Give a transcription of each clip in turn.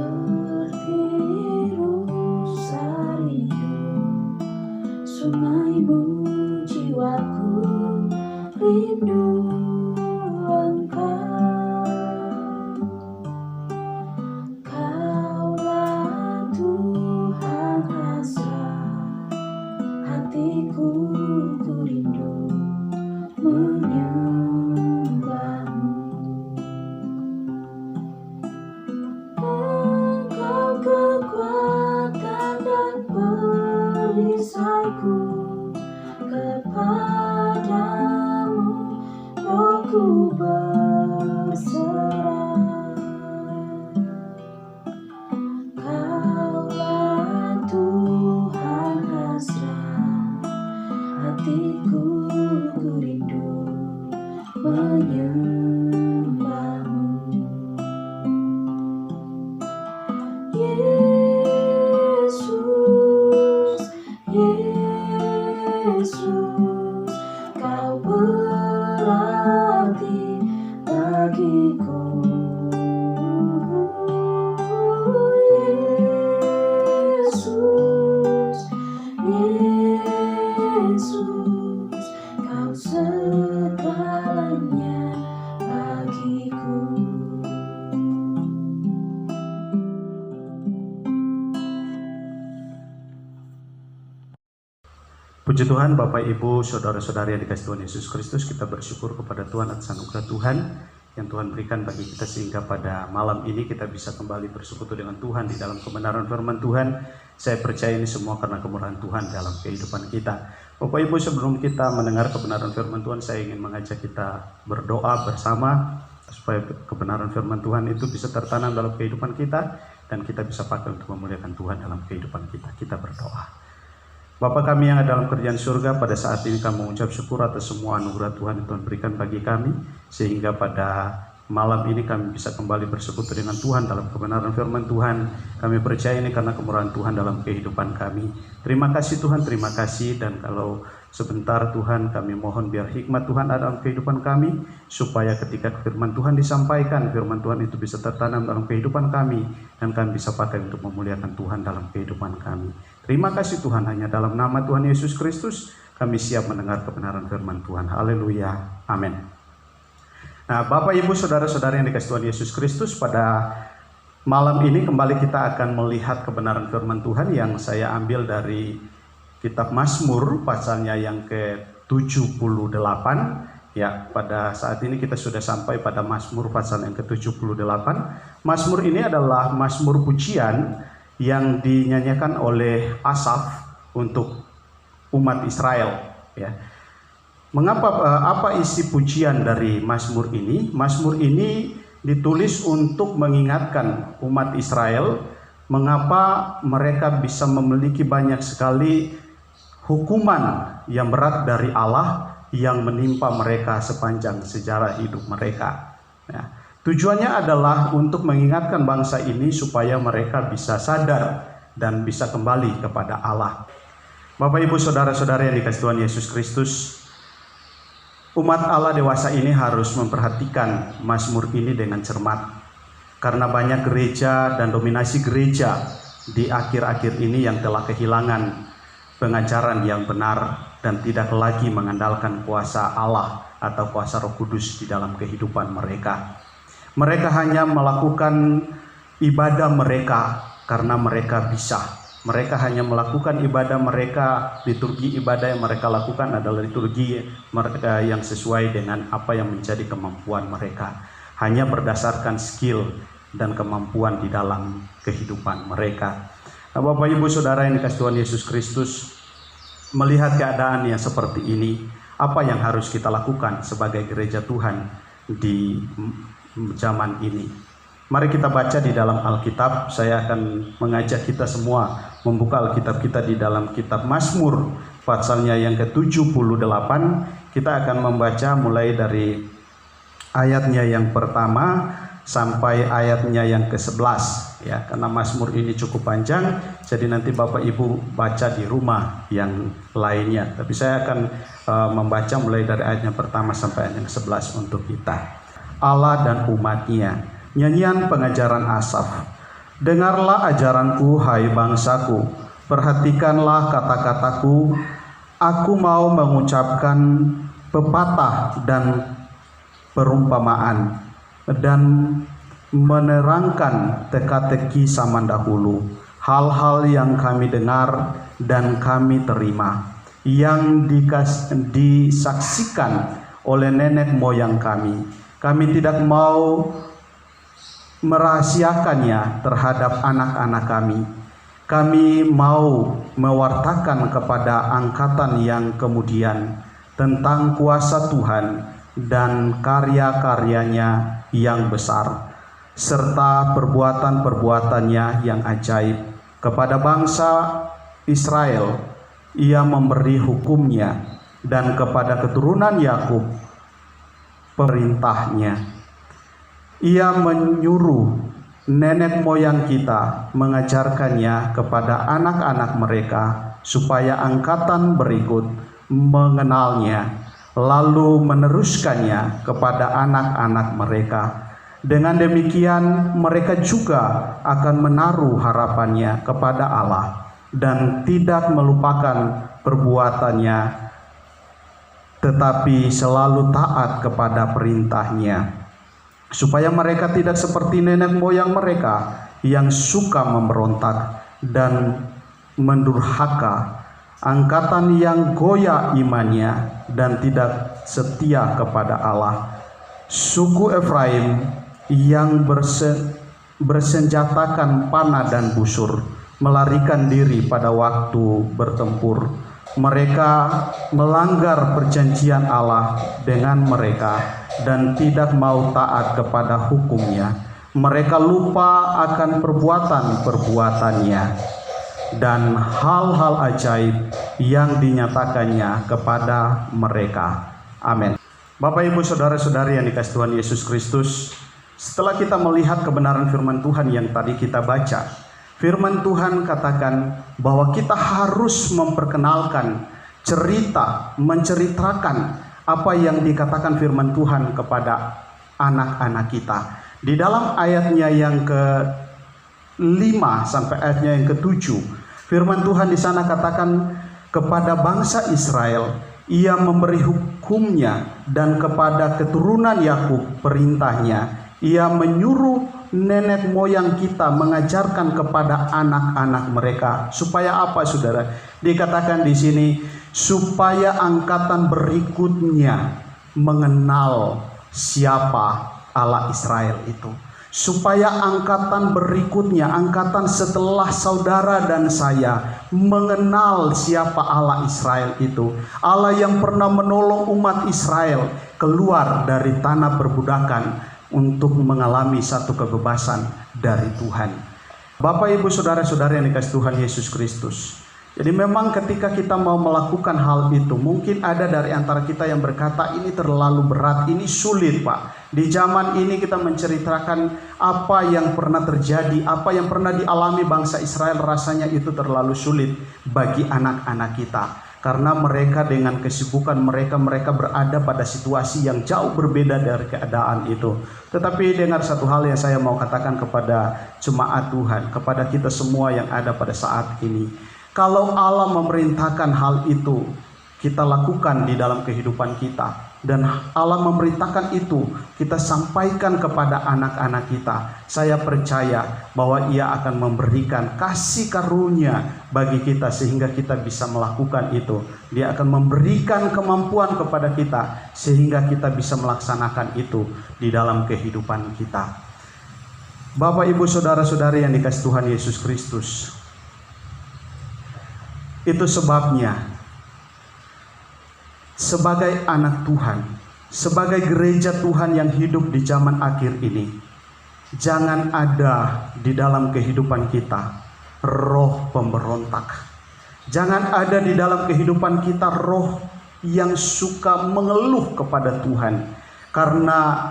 seperti rusa rindu sungaimu, jiwaku rindu engkau. Kaulah Tuhan hasrat hatiku, ku rindu menyembahmu. Engkau kekuatan dan perisaiku, kepadamu rohku berserah. Kaulah Tuhan hasrat hatiku, ku rindu menyembahmu. Yesus, Yesus, kau berarti bagiku. Yesus, Yesus, kau segalanya bagiku. Puji Tuhan, Bapak, Ibu, Saudara-saudari yang dikasihi Tuhan Yesus Kristus, kita bersyukur kepada Tuhan atas anugerah Tuhan yang Tuhan berikan bagi kita sehingga pada malam ini kita bisa kembali bersekutu dengan Tuhan di dalam kebenaran firman Tuhan. Saya percaya ini semua karena kemurahan Tuhan dalam kehidupan kita. Bapak, Ibu, sebelum kita mendengar kebenaran firman Tuhan, saya ingin mengajak kita berdoa bersama supaya kebenaran firman Tuhan itu bisa tertanam dalam kehidupan kita dan kita bisa pakai untuk memuliakan Tuhan dalam kehidupan kita. Kita berdoa. Bapa kami yang ada dalam kerajaan surga, pada saat ini kami mengucap syukur atas semua anugerah Tuhan yang Tuhan berikan bagi kami, sehingga pada malam ini kami bisa kembali bersekutu dengan Tuhan dalam kebenaran firman Tuhan. Kami percaya ini karena kemurahan Tuhan dalam kehidupan kami. Terima kasih Tuhan, terima kasih. Dan kalau sebentar Tuhan, kami mohon biar hikmat Tuhan ada dalam kehidupan kami, supaya ketika firman Tuhan disampaikan, firman Tuhan itu bisa tertanam dalam kehidupan kami, dan kami bisa pakai untuk memuliakan Tuhan dalam kehidupan kami. Terima kasih Tuhan, hanya dalam nama Tuhan Yesus Kristus kami siap mendengar kebenaran firman Tuhan. Haleluya, amin. Nah, Bapak, Ibu, Saudara-saudari yang dikasihi Tuhan Yesus Kristus, pada malam ini kembali kita akan melihat kebenaran firman Tuhan yang saya ambil dari kitab Mazmur pasalnya yang ke-78. Ya, pada saat ini kita sudah sampai pada Mazmur pasal yang ke-78. Mazmur ini adalah Mazmur pujian yang dinyanyikan oleh Asaf untuk umat Israel. Ya. Mengapa, apa isi pujian dari Mazmur ini? Mazmur ini ditulis untuk mengingatkan umat Israel mengapa mereka bisa memiliki banyak sekali hukuman yang berat dari Allah yang menimpa mereka sepanjang sejarah hidup mereka. Ya. Tujuannya adalah untuk mengingatkan bangsa ini supaya mereka bisa sadar dan bisa kembali kepada Allah. Bapak, Ibu, Saudara-saudara yang dikasihi Tuhan Yesus Kristus, umat Allah dewasa ini harus memperhatikan Mazmur ini dengan cermat. Karena banyak gereja dan dominasi gereja di akhir-akhir ini yang telah kehilangan pengajaran yang benar dan tidak lagi mengandalkan kuasa Allah atau kuasa Roh Kudus di dalam kehidupan mereka. Mereka hanya melakukan ibadah mereka karena mereka bisa. Mereka hanya melakukan ibadah mereka, liturgi ibadah yang mereka lakukan adalah liturgi mereka yang sesuai dengan apa yang menjadi kemampuan mereka. Hanya berdasarkan skill dan kemampuan di dalam kehidupan mereka. Nah, Bapak, Ibu, Saudara yang dikasihi Tuhan Yesus Kristus, melihat keadaan yang seperti ini, apa yang harus kita lakukan sebagai gereja Tuhan di zaman ini? Mari kita baca di dalam Alkitab. Saya akan mengajak kita semua membuka Alkitab kita di dalam kitab Mazmur pasalnya yang ke-78. Kita akan membaca mulai dari ayatnya yang pertama sampai ayatnya yang ke-11 ya, karena Mazmur ini cukup panjang, jadi nanti Bapak Ibu baca di rumah yang lainnya. Tapi saya akan membaca mulai dari ayatnya pertama sampai ayat yang ke-11 untuk kita. Allah dan umatnya, nyanyian pengajaran Asaf. Dengarlah ajaranku, hai bangsaku, perhatikanlah kata-kataku. Aku mau mengucapkan pepatah dan perumpamaan dan menerangkan teka-teki zaman dahulu, hal-hal yang kami dengar dan kami terima, yang disaksikan oleh nenek moyang kami. Kami tidak mau merahasiakannya terhadap anak-anak kami. Kami mau mewartakan kepada angkatan yang kemudian tentang kuasa Tuhan dan karya-karyanya yang besar, serta perbuatan-perbuatannya yang ajaib. Kepada bangsa Israel Ia memberi hukumnya, dan kepada keturunan Yakub perintahnya. Ia menyuruh nenek moyang kita mengajarkannya kepada anak-anak mereka, supaya angkatan berikut mengenalnya, lalu meneruskannya kepada anak-anak mereka. Dengan demikian mereka juga akan menaruh harapannya kepada Allah dan tidak melupakan perbuatannya, tetapi selalu taat kepada perintahnya, supaya mereka tidak seperti nenek moyang mereka yang suka memberontak dan mendurhaka, angkatan yang goyah imannya dan tidak setia kepada Allah. Suku Efraim yang bersenjatakan panah dan busur, melarikan diri pada waktu bertempur. Mereka melanggar perjanjian Allah dengan mereka dan tidak mau taat kepada hukumnya. Mereka lupa akan perbuatan-perbuatannya dan hal-hal ajaib yang dinyatakannya kepada mereka. Amin. Bapak, Ibu, Saudara-saudari yang dikasihi Tuhan Yesus Kristus, setelah kita melihat kebenaran firman Tuhan yang tadi kita baca, firman Tuhan katakan bahwa kita harus memperkenalkan menceritakan apa yang dikatakan firman Tuhan kepada anak-anak kita. Di dalam ayatnya yang ke-5 sampai ayatnya yang ke-7, firman Tuhan di sana katakan kepada bangsa Israel Ia memberi hukumnya, dan kepada keturunan Yakub perintahnya. Ia menyuruh nenek moyang kita mengajarkan kepada anak-anak mereka. Supaya apa, saudara? Dikatakan di sini supaya angkatan berikutnya mengenal siapa Allah Israel itu. Supaya angkatan berikutnya, angkatan setelah saudara dan saya, mengenal siapa Allah Israel itu. Allah yang pernah menolong umat Israel keluar dari tanah perbudakan untuk mengalami satu kebebasan dari Tuhan. Bapak, Ibu, Saudara-saudari yang dikasihi Tuhan Yesus Kristus, jadi memang ketika kita mau melakukan hal itu, mungkin ada dari antara kita yang berkata, ini terlalu berat, ini sulit, Pak. Di zaman ini kita menceritakan apa yang pernah terjadi, apa yang pernah dialami bangsa Israel, rasanya itu terlalu sulit bagi anak-anak kita. Karena mereka dengan kesibukan mereka berada pada situasi yang jauh berbeda dari keadaan itu. Tetapi dengar satu hal yang saya mau katakan kepada jemaat Tuhan, kepada kita semua yang ada pada saat ini. Kalau Allah memerintahkan hal itu, kita lakukan di dalam kehidupan kita. Dan Allah memerintahkan itu, kita sampaikan kepada anak-anak kita. Saya percaya bahwa Ia akan memberikan kasih karunia bagi kita sehingga kita bisa melakukan itu. Dia akan memberikan kemampuan kepada kita sehingga kita bisa melaksanakan itu di dalam kehidupan kita. Bapak, Ibu, Saudara-saudari yang dikasihi Tuhan Yesus Kristus, itu sebabnya sebagai anak Tuhan, sebagai gereja Tuhan yang hidup di zaman akhir ini, jangan ada di dalam kehidupan kita roh pemberontak. Jangan ada di dalam kehidupan kita roh yang suka mengeluh kepada Tuhan. Karena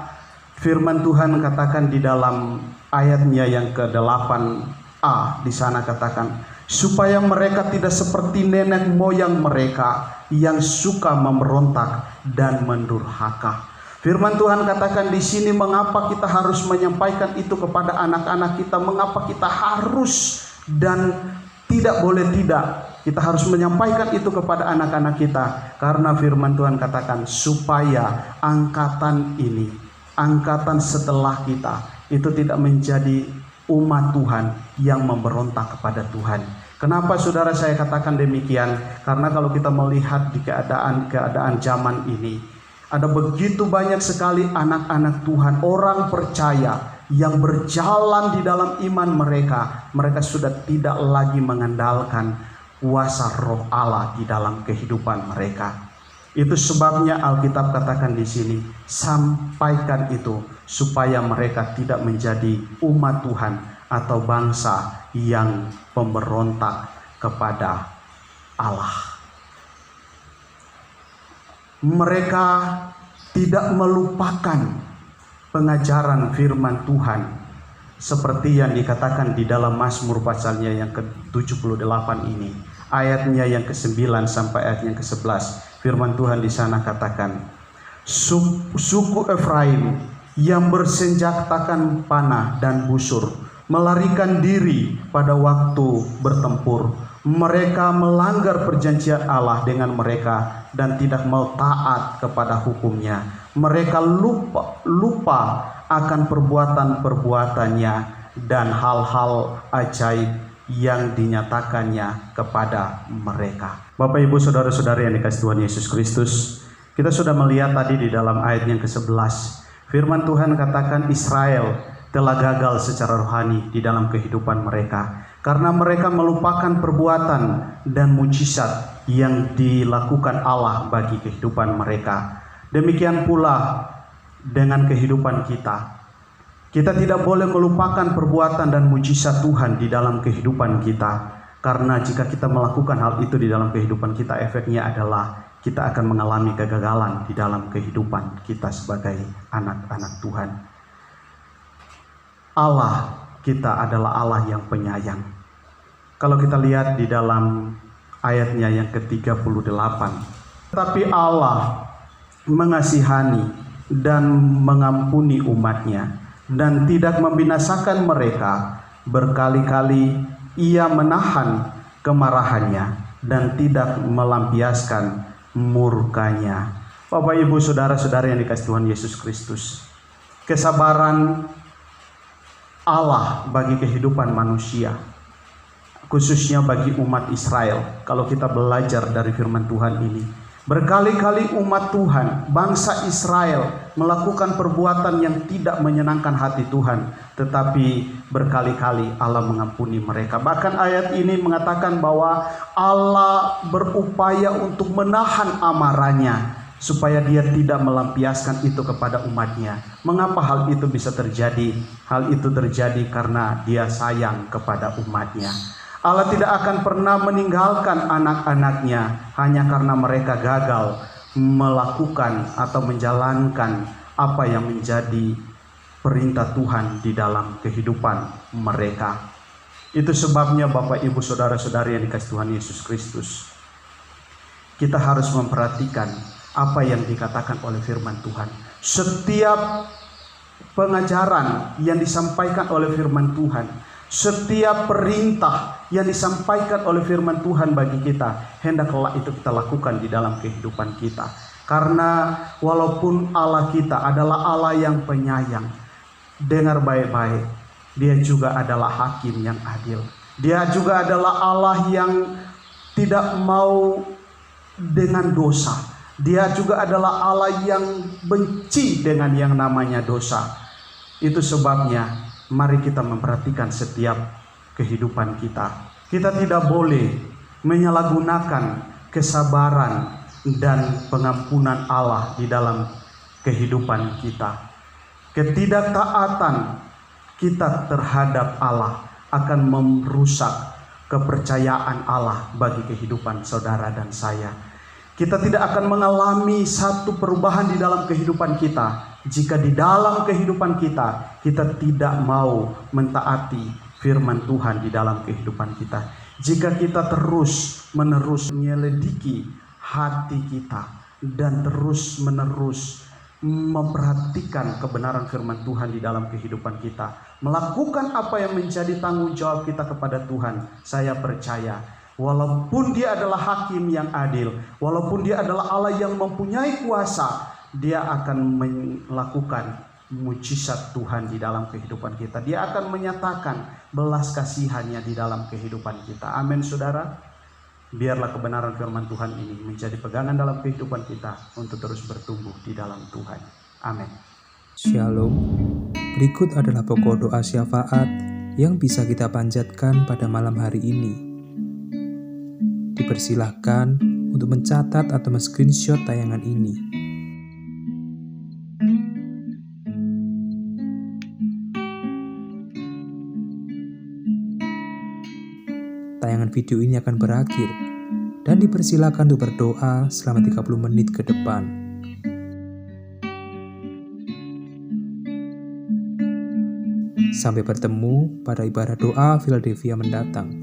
firman Tuhan katakan di dalam ayatnya yang ke-8a, di sana katakan, supaya mereka tidak seperti nenek moyang mereka yang suka memberontak dan mendurhaka. Firman Tuhan katakan di sini, mengapa kita harus menyampaikan itu kepada anak-anak kita? Mengapa kita harus dan tidak boleh tidak? Kita harus menyampaikan itu kepada anak-anak kita. Karena firman Tuhan katakan supaya angkatan ini, angkatan setelah kita, itu tidak menjadi umat Tuhan yang memberontak kepada Tuhan. Kenapa saudara saya katakan demikian? Karena kalau kita melihat di keadaan zaman ini, ada begitu banyak sekali anak-anak Tuhan, orang percaya yang berjalan di dalam iman mereka. Mereka sudah tidak lagi mengandalkan kuasa Roh Allah di dalam kehidupan mereka. Itu sebabnya Alkitab katakan di sini, sampaikan itu supaya mereka tidak menjadi umat Tuhan atau bangsa yang pemberontak kepada Allah. Mereka tidak melupakan pengajaran firman Tuhan seperti yang dikatakan di dalam Mazmur pasalnya yang ke-78 ini, ayatnya yang ke-9 sampai ayat yang ke-11. Firman Tuhan di sana katakan, suku Efraim yang bersenjatakan panah dan busur melarikan diri pada waktu bertempur. Mereka melanggar perjanjian Allah dengan mereka dan tidak mau taat kepada hukumnya. Mereka lupa akan perbuatan-perbuatannya dan hal-hal ajaib yang dinyatakannya kepada mereka. Bapak, Ibu, Saudara-saudari yang dikasihi Tuhan Yesus Kristus, kita sudah melihat tadi di dalam ayat yang ke-11, firman Tuhan katakan Israel telah gagal secara rohani di dalam kehidupan mereka. Karena mereka melupakan perbuatan dan mujizat yang dilakukan Allah bagi kehidupan mereka. Demikian pula dengan kehidupan kita. Kita tidak boleh melupakan perbuatan dan mujizat Tuhan di dalam kehidupan kita. Karena jika kita melakukan hal itu di dalam kehidupan kita, efeknya adalah kita akan mengalami kegagalan di dalam kehidupan kita sebagai anak-anak Tuhan. Allah kita adalah Allah yang penyayang. Kalau kita lihat di dalam ayatnya yang ke-38, tetapi Allah mengasihani dan mengampuni umatnya dan tidak membinasakan mereka. Berkali-kali Ia menahan kemarahannya dan tidak melampiaskan murkanya. Bapak, Ibu, Saudara-saudari yang dikasihi Tuhan Yesus Kristus, kesabaran Allah bagi kehidupan manusia, khususnya bagi umat Israel. Kalau kita belajar dari firman Tuhan ini, berkali-kali umat Tuhan, bangsa Israel melakukan perbuatan yang tidak menyenangkan hati Tuhan, tetapi berkali-kali Allah mengampuni mereka. Bahkan ayat ini mengatakan bahwa Allah berupaya untuk menahan amarahnya supaya Dia tidak melampiaskan itu kepada umatnya. Mengapa hal itu bisa terjadi? Hal itu terjadi karena Dia sayang kepada umatnya. Allah tidak akan pernah meninggalkan anak-anaknya hanya karena mereka gagal melakukan atau menjalankan apa yang menjadi perintah Tuhan di dalam kehidupan mereka. Itu sebabnya Bapak, Ibu, Saudara-saudari yang dikasihi Tuhan Yesus Kristus, kita harus memperhatikan apa yang dikatakan oleh firman Tuhan. Setiap pengajaran yang disampaikan oleh firman Tuhan, setiap perintah yang disampaikan oleh firman Tuhan bagi kita, hendaklah itu kita lakukan di dalam kehidupan kita. Karena walaupun Allah kita adalah Allah yang penyayang, dengar baik-baik, Dia juga adalah hakim yang adil. Dia juga adalah Allah yang tidak mau dengan dosa. Dia juga adalah Allah yang benci dengan yang namanya dosa. Itu sebabnya mari kita memperhatikan setiap kehidupan kita. Kita tidak boleh menyalahgunakan kesabaran dan pengampunan Allah di dalam kehidupan kita. Ketidaktaatan kita terhadap Allah akan merusak kepercayaan Allah bagi kehidupan saudara dan saya. Kita tidak akan mengalami satu perubahan di dalam kehidupan kita jika di dalam kehidupan kita tidak mau mentaati firman Tuhan di dalam kehidupan kita. Jika kita terus-menerus menyelidiki hati kita dan terus-menerus memperhatikan kebenaran firman Tuhan di dalam kehidupan kita, melakukan apa yang menjadi tanggung jawab kita kepada Tuhan. Saya percaya walaupun Dia adalah hakim yang adil, walaupun Dia adalah Allah yang mempunyai kuasa, Dia akan melakukan mujizat Tuhan di dalam kehidupan kita. Dia akan menyatakan belas kasihannya di dalam kehidupan kita. Amin, saudara. Biarlah kebenaran firman Tuhan ini menjadi pegangan dalam kehidupan kita untuk terus bertumbuh di dalam Tuhan. Amin. Shalom. Berikut adalah pokok doa syafaat yang bisa kita panjatkan pada malam hari ini. Dipersilahkan untuk mencatat atau men-screenshot tayangan ini. Tayangan video ini akan berakhir dan dipersilakan untuk berdoa selama 30 menit ke depan. Sampai bertemu pada ibadah doa Philadelphia mendatang.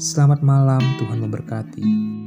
Selamat malam, Tuhan memberkati.